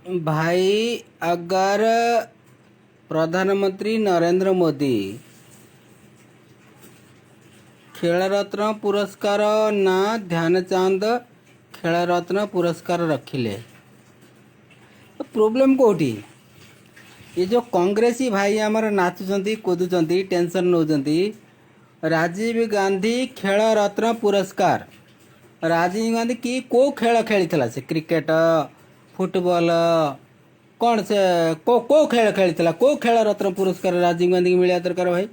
भाई, अगर प्रधानमंत्री नरेंद्र मोदी खेल रत्न पुरस्कार ना ध्यानचंद खेल रत्न पुरस्कार रखिले तो प्रोब्लेम कोठी? ये जो कांग्रेसी भाई आमर नाचुंट कूदुंट टेंशन नौकरी राजीव गांधी खेल रत्न पुरस्कार। राजीव गांधी की को खेल खेली से क्रिकेट फुटबॉल कौन से को खेल खेली को खेल रत्न पुरस्कार राजीव गांधी की मिलिया दरकार भाई।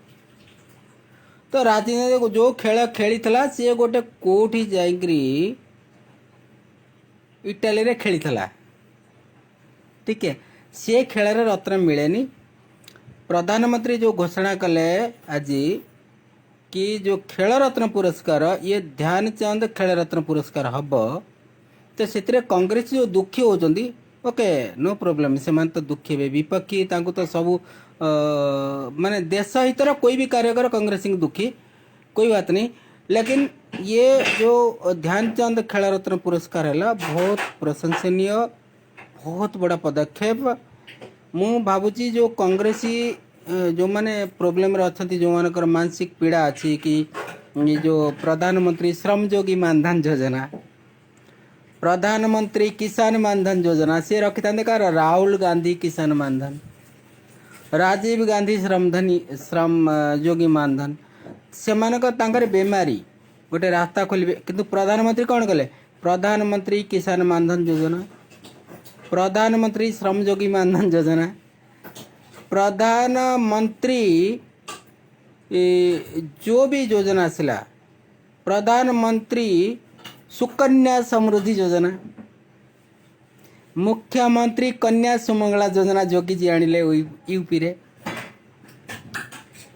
तो राजीव गांधी जो खेल खेली सी गोटे कोठी जाकरी इटाली रे खेली ठीक है। सी खेल रत्न मिलेनी। प्रधानमंत्री जो घोषणा कले आज कि जो खेल रत्न पुरस्कार ये ध्यानचंद खेल रत्न पुरस्कार हम तो से कांग्रेस जो दुखी होती ओके नो प्रॉब्लम से तो दुखी हे विपक्षी तो सब माने देश हितर कोई भी कार्य कर कांग्रेस दुखी कोई बात नहीं। लेकिन ये जो ध्यानचंद खेल रत्न पुरस्कार है बहुत प्रशंसनीय बहुत बड़ा पदक्षेप। मु भावुची जो कांग्रेसी जो माने प्रोब्लेम अच्छा जो मानकर मानसिक पीड़ा अच्छी कि ये जो प्रधानमंत्री श्रम योगी मानधन योजना प्रधानमंत्री किसान मानधन योजना से रखी था राहुल गांधी किसान मानधन राजीव गांधी श्रम योगी मानधन से बेमारी गोटे रास्ता खोल किंतु प्रधानमंत्री कौन कले प्रधानमंत्री किसान मानधन योजना प्रधानमंत्री श्रम योगी मानधन योजना प्रधानमंत्री जो भी योजना आसला प्रधानमंत्री सुकन्या समृद्धि योजना मुख्यमंत्री कन्या सुमंगला योजना जोगी जी आनिले यूपी रे।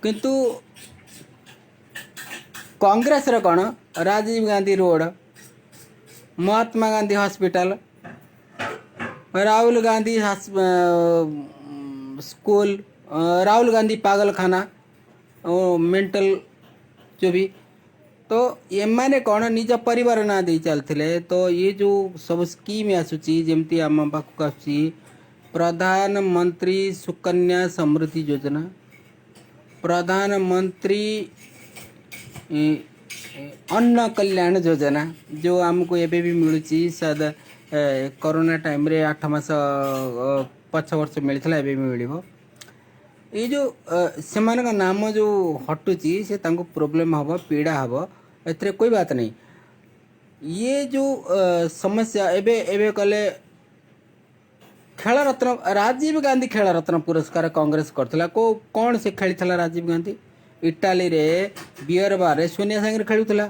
किंतु कांग्रेस रे कौन Rajiv Gandhi road Mahatma Gandhi hospital Rahul Gandhi school Rahul Gandhi पागल खाना मेंटल जो भी तो ये माने कौन निज परिवार ना दे चलते तो ये जो सब स्कीम आसूची जमती आम पाक आसूची प्रधानमंत्री सुकन्या समृद्धि योजना प्रधानमंत्री अन्न कल्याण योजना जो आमको एबे भी मिलूची शायद कोरोना टाइम रे 8 मास 5 वर्ष मिलता एबे भी मिल ये जो से नाम जो हटुची से तांको प्रोब्लेम हम पीड़ा हम ए कोई बात नहीं। ये जो समस्या एबे एबे कले खेल रत्न राजीव गांधी खेल रत्न पुरस्कार कांग्रेस करथिला को कौन से खेली राजीव गांधी इटाली रे बियर बार सोनिया संगे खेलुला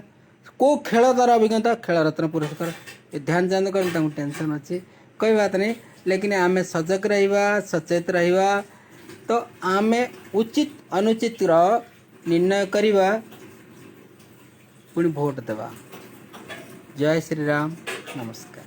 को खेल द्वारा अभिज्ञता खेल रत्न पुरस्कार ध्यानचंद कर टेंशन अच्छी कोई बात नहीं। लेकिन आमे सजग रहिबा सचेत रहिबा तो आमे उचित अनुचित निर्णय करिबा पुणी भोट देवा। जय श्री राम नमस्कार।